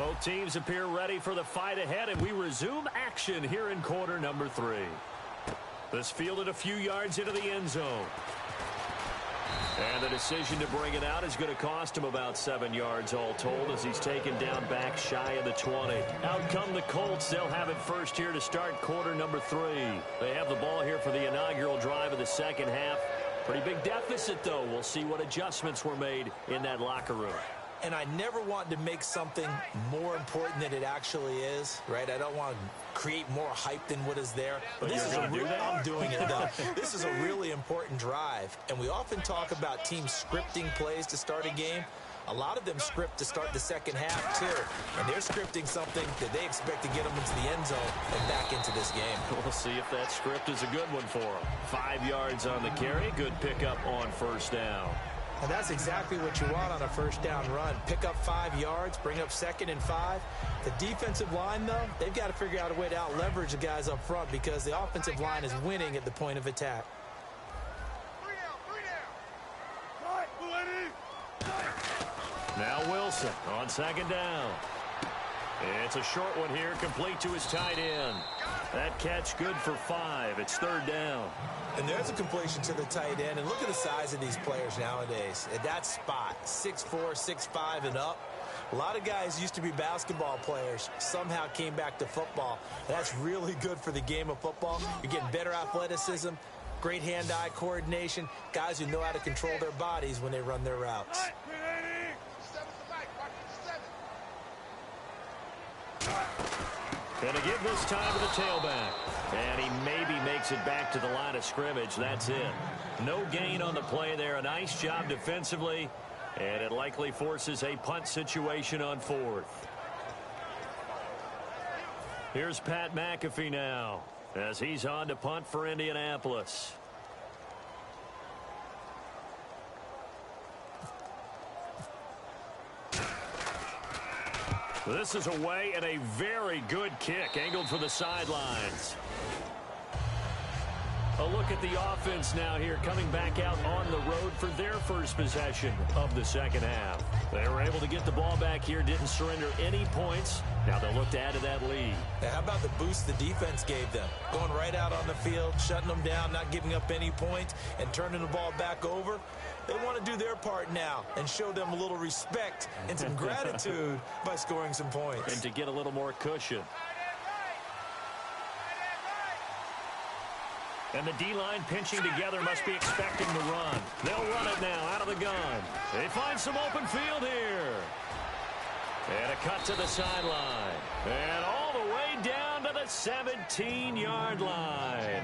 Both teams appear ready for the fight ahead, and we resume action here in quarter number 3. This fielded a few yards into the end zone. And the decision to bring it out is going to cost him about 7 yards all told as he's taken down back shy of the 20. Out come the Colts. They'll have it first here to start quarter number 3. They have the ball here for the inaugural drive of the second half. Pretty big deficit, though. We'll see what adjustments were made in that locker room. And I never want to make something more important than it actually is, right? I don't want to create more hype than what is there. But this is I'm doing it, though. This is a really important drive. And we often talk about teams scripting plays to start a game. A lot of them script to start the second half, too. And they're scripting something that they expect to get them into the end zone and back into this game. We'll see if that script is a good one for them. 5 yards on the carry. Good pickup on first down. And that's exactly what you want on a first down run. Pick up 5 yards, bring up 2nd and 5. The defensive line, though, they've got to figure out a way to out-leverage the guys up front because the offensive line is winning at the point of attack. Now Wilson on 2nd down. It's a short one here, complete to his tight end. That catch good for 5. It's 3rd down. And there's a completion to the tight end. And look at the size of these players nowadays. At that spot, 6'4", 6'5", and up. A lot of guys used to be basketball players, somehow came back to football. That's really good for the game of football. You're getting better athleticism, great hand-eye coordination, guys who know how to control their bodies when they run their routes. Going to give this time to the tailback. And he maybe makes it back to the line of scrimmage. That's it. No gain on the play there. A nice job defensively. And it likely forces a punt situation on 4th. Here's Pat McAfee now as he's on to punt for Indianapolis. This is away and a very good kick angled for the sidelines. A look at the offense now here coming back out on the road for their first possession of the second half. They were able to get the ball back here, didn't surrender any points. Now they'll look to add to that lead. Now, how about the boost the defense gave them? Going right out on the field, shutting them down, not giving up any points, and turning the ball back over. They want to do their part now and show them a little respect and some gratitude by scoring some points. And to get a little more cushion. And the D-line pinching together must be expecting the run. They'll run it now out of the gun. They find some open field here. And a cut to the sideline. And all the way down to the 17-yard line.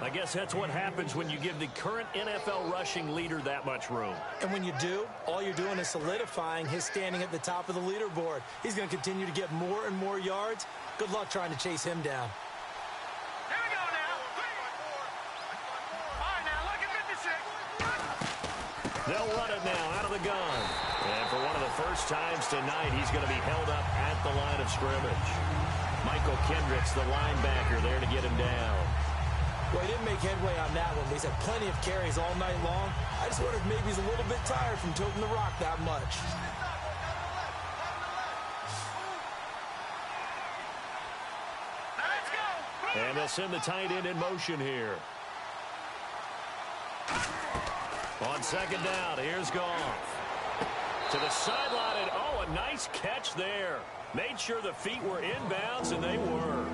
I guess that's what happens when you give the current NFL rushing leader that much room. And when you do, all you're doing is solidifying his standing at the top of the leaderboard. He's going to continue to get more and more yards. Good luck trying to chase him down. Here we go now. All right, now look at 56. They'll run it now out of the gun. And for one of the first times tonight, he's going to be held up at the line of scrimmage. Michael Kendricks, the linebacker, there to get him down. Well, he didn't make headway on that one, but he's had plenty of carries all night long. I just wonder if maybe he's a little bit tired from toting the rock that much. Let's go. And they'll send the tight end in motion here. On 2nd down, here's Goff. To the sideline, and oh, a nice catch there. Made sure the feet were inbounds, and they were.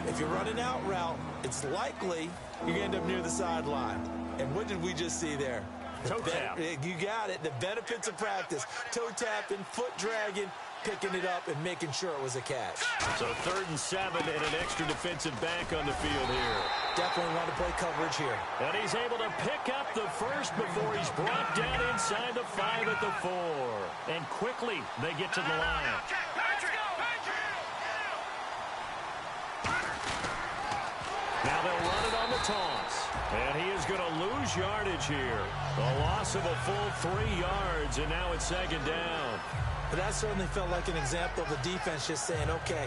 If you're running out route, it's likely you're going to end up near the sideline. And what did we just see there? Toe tap. You got it. The benefits of practice. Toe tapping, foot dragging, picking it up, and making sure it was a catch. So 3rd and 7 and an extra defensive back on the field here. Definitely want to play coverage here. And he's able to pick up the first before he's brought down inside the 5 at the 4. And quickly they get to the line. Now they'll run it on the toss. And he is going to lose yardage here. A loss of a full 3 yards, and now it's second down. But that certainly felt like an example of the defense just saying, okay,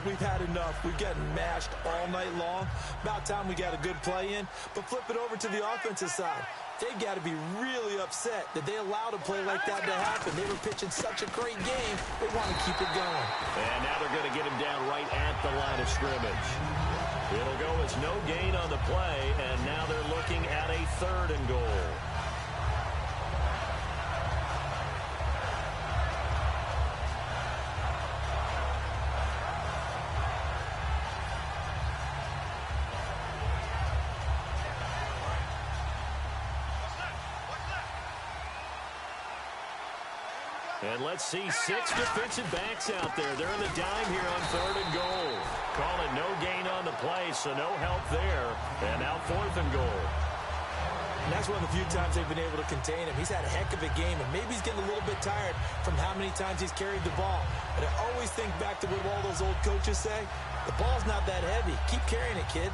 we've had enough. We've gotten mashed all night long. About time we got a good play in. But flip it over to the offensive side. They've got to be really upset that they allowed a play like that to happen. They were pitching such a great game, they want to keep it going. And now they're going to get him down right at the line of scrimmage. It'll go as no gain on the play, and now they're looking at a 3rd and goal. And let's see 6 defensive backs out there. They're in the dime here on 3rd and goal. Call it no gain on the play, so no help there. And now 4th and goal. And that's one of the few times they've been able to contain him. He's had a heck of a game, and maybe he's getting a little bit tired from how many times he's carried the ball. But I always think back to what all those old coaches say. The ball's not that heavy. Keep carrying it, kid.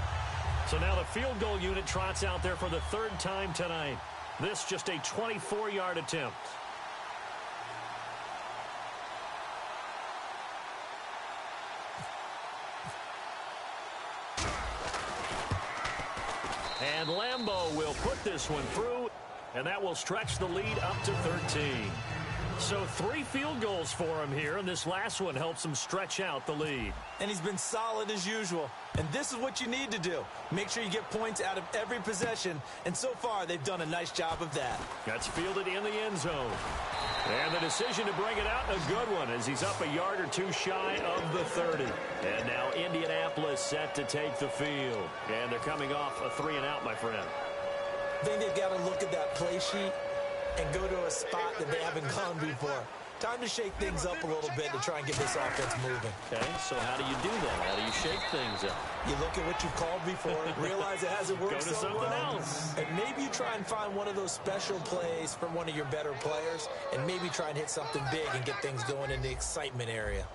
So now the field goal unit trots out there for the 3rd time tonight. This just a 24-yard attempt. And Lambeau will put this one through, and that will stretch the lead up to 13. So 3 field goals for him here, and this last one helps him stretch out the lead. And he's been solid as usual. And this is what you need to do. Make sure you get points out of every possession. And so far, they've done a nice job of that. That's fielded in the end zone. And the decision to bring it out, a good one, as he's up a yard or 2 shy of the 30. And now Indianapolis set to take the field. And they're coming off a 3-and-out, my friend. I think they've got to look at that play sheet and go to a spot that they haven't gone before. Time to shake things up a little bit to try and get this offense moving. Okay, so how do you do that? How do you shake things up? You look at what you've called before, realize it hasn't worked Go to so something well, else. and maybe you try and find one of those special plays from one of your better players, and maybe try and hit something big and get things going in the excitement area.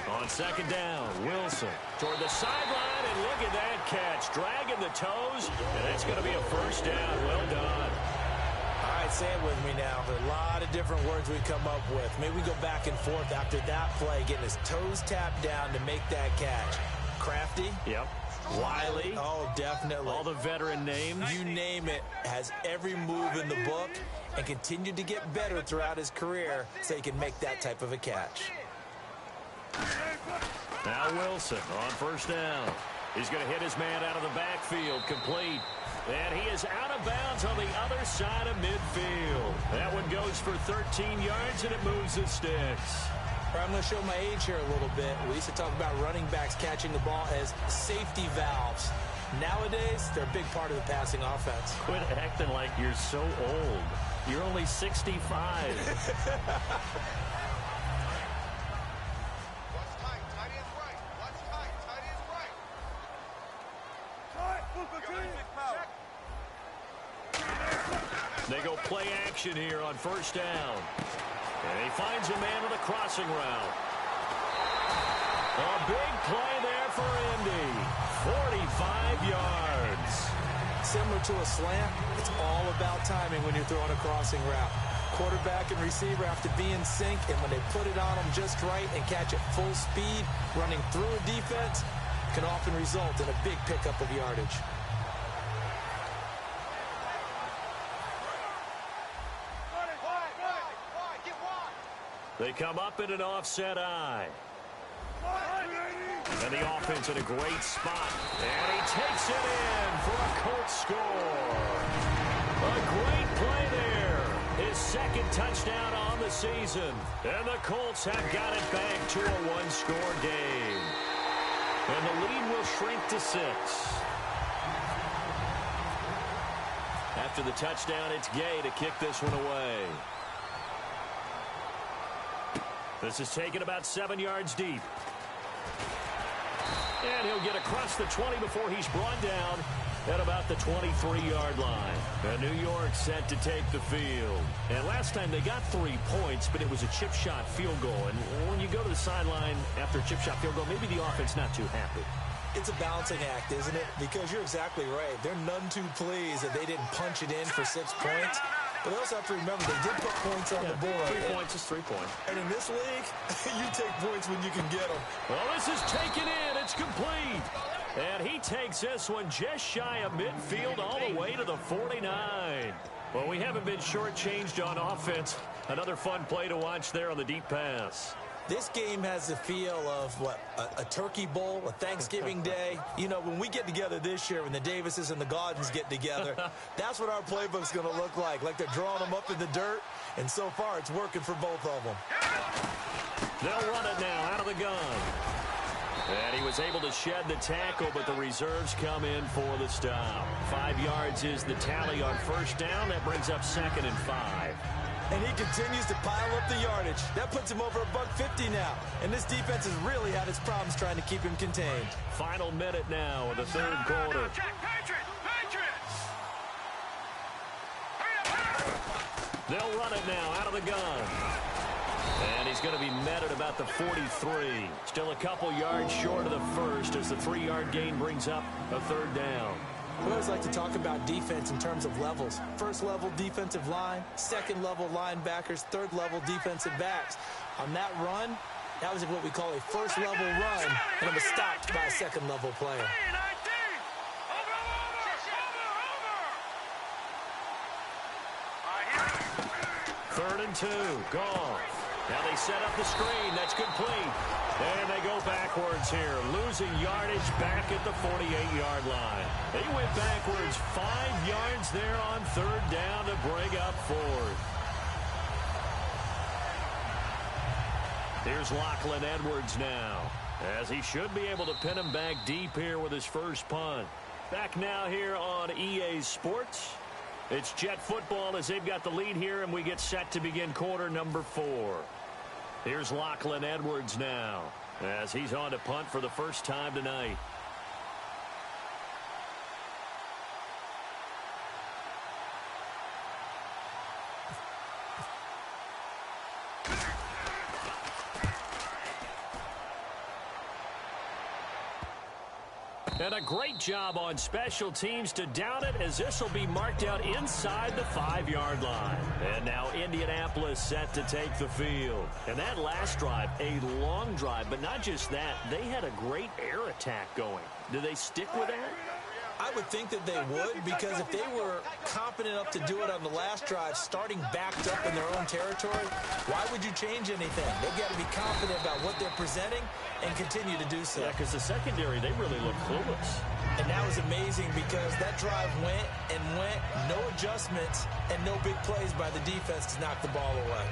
On 2nd down, Wilson toward the sideline, and look at that catch. Dragging the toes, and it's going to be a 1st down. Well done. All right, say it with me now. There are a lot of different words we come up with. Maybe we go back and forth after that play, getting his toes tapped down to make that catch. Crafty? Yep. Wiley? Oh, definitely. All the veteran names? You name it. Has every move in the book and continued to get better throughout his career so he can make that type of a catch. Now Wilson on 1st down. He's going to hit his man out of the backfield, complete. And he is out of bounds on the other side of midfield. That one goes for 13 yards, and it moves the sticks. I'm going to show my age here a little bit. We used to talk about running backs catching the ball as safety valves. Nowadays, they're a big part of the passing offense. Quit acting like you're so old. You're only 65. They go play action here on 1st down. And he finds a man with a crossing route. A big play there for Indy. 45 yards. Similar to a slant, it's all about timing when you're throwing a crossing route. Quarterback and receiver have to be in sync, and when they put it on them just right and catch it full speed, running through a defense, can often result in a big pickup of yardage. They come up in an offset eye. And the offense in a great spot. And he takes it in for a Colts score. A great play there. His 2nd touchdown on the season. And the Colts have got it back to a 1-score game. And the lead will shrink to 6. After the touchdown, it's Gay to kick this one away. This is taken about 7 yards deep. And he'll get across the 20 before he's brought down at about the 23-yard line. And New York set to take the field. And last time they got 3 points, but it was a chip shot field goal. And when you go to the sideline after a chip shot field goal, maybe the offense not too happy. It's a balancing act, isn't it? Because you're exactly right. They're none too pleased that they didn't punch it in for 6 points. But they also have to remember they did put points on the board. 3 points is 3 points. And in this league, you take points when you can get them. Well, this is taken in. It's complete. And he takes this one just shy of midfield all the way to the 49. Well, we haven't been shortchanged on offense. Another fun play to watch there on the deep pass. This game has the feel of, what, a turkey bowl, a Thanksgiving day. You know, when we get together this year, when the Davises and the Gaudens get together, that's what our playbook's going to look like they're drawing them up in the dirt. And so far, it's working for both of them. They'll run it now out of the gun. And he was able to shed the tackle, but the reserves come in for the stop. 5 yards is the tally on first down. That brings up 2nd and 5. And he continues to pile up the yardage. That puts him over $150 now. And this defense has really had its problems trying to keep him contained. Final minute now of the third quarter. They'll run it now out of the gun. And he's going to be met at about the 43. Still a couple yards short of the first as the 3-yard gain brings up a third down. We always like to talk about defense in terms of levels. First level defensive line, second level linebackers, third level defensive backs. On that run, that was what we call a first level run, and it was stopped by a second level player. Third and 2, Goff. Now they set up the screen. That's complete. And they go backwards here, losing yardage back at the 48-yard line. They went backwards 5 yards there on third down to bring up fourth. Here's Lachlan Edwards now, as he should be able to pin him back deep here with his first punt. Back now here on EA Sports. It's Jet football as they've got the lead here, and we get set to begin quarter number 4. Here's Lachlan Edwards now, as he's on to punt for the first time tonight. And a great job on special teams to down it, as this will be marked out inside the 5-yard line. And now Indianapolis set to take the field. And that last drive, a long drive, but not just that, they had a great air attack going. Do they stick with that? I would think that they would, because if they were confident enough to do it on the last drive, starting backed up in their own territory, why would you change anything? They've got to be confident about what they're presenting and continue to do so. Yeah, because the secondary, they really look clueless. And that was amazing because that drive went and went, no adjustments and no big plays by the defense to knock the ball away.